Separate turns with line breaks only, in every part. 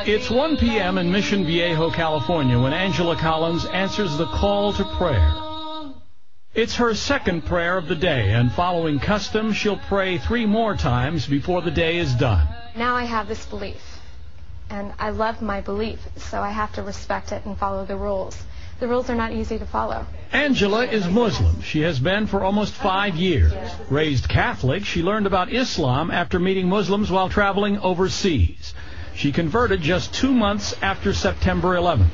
It's 1 p.m. in Mission Viejo, California, when Angela Collins answers the call to prayer. It's her second prayer of the day, and following custom, she'll pray 3 more times before the day is done.
Now I have this belief, and I love my belief, so I have to respect it and follow the rules. The rules are not easy to follow.
Angela is Muslim. She has been for almost 5 years. Raised Catholic, she learned about Islam after meeting Muslims while traveling overseas. She converted just 2 months after September 11th,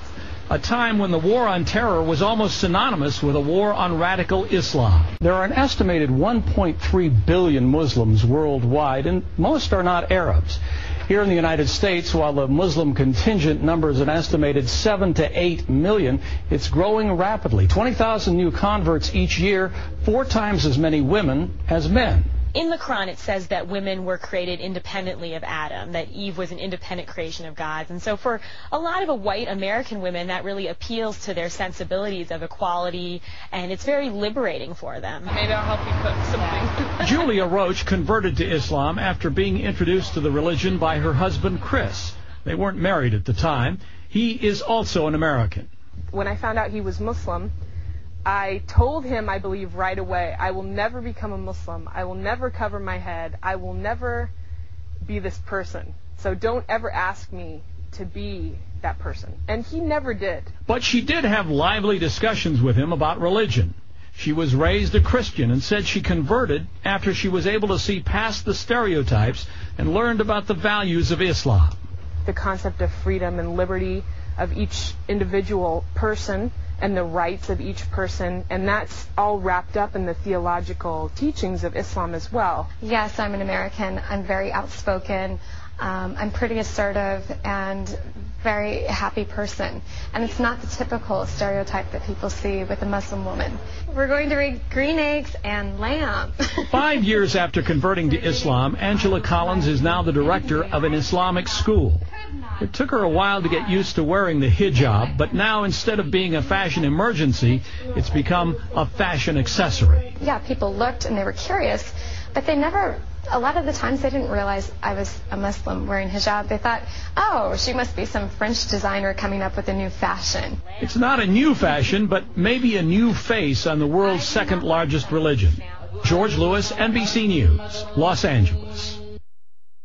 a time when the war on terror was almost synonymous with a war on radical Islam. There are an estimated 1.3 billion Muslims worldwide, and most are not Arabs. Here in the United States, while the Muslim contingent numbers an estimated 7 to 8 million, it's growing rapidly. 20,000 new converts each year, 4 times as many women as men.
In the Quran, it says that women were created independently of Adam, that Eve was an independent creation of God's. And so for a lot of white American women, that really appeals to their sensibilities of equality, and it's very liberating for them.
Maybe I'll help you cook something.
Julia Roach converted to Islam after being introduced to the religion by her husband, Chris. They weren't married at the time. He is also an American.
When I found out he was Muslim, I told him, I believe, right away, I will never become a Muslim. I will never cover my head. I will never be this person. So don't ever ask me to be that person. And he never did.
But she did have lively discussions with him about religion. She was raised a Christian and said she converted after she was able to see past the stereotypes and learned about the values of Islam.
The concept of freedom and liberty of each individual person and the rights of each person, and that's all wrapped up in the theological teachings of Islam as well.
Yes, I'm an American. I'm very outspoken. I'm pretty assertive and very happy person. And it's not the typical stereotype that people see with a Muslim woman. We're going to read green eggs and lamb.
5 years after converting to Islam, Angela Collins is now the director of an Islamic school. It took her a while to get used to wearing the hijab, but now instead of being a fashion emergency, it's become a fashion accessory.
Yeah, people looked and they were curious, but they never, a lot of the times they didn't realize I was a Muslim wearing hijab. They thought, oh, she must be some French designer coming up with a new fashion.
It's not a new fashion, but maybe a new face on the world's second largest religion. George Lewis, NBC News, Los Angeles.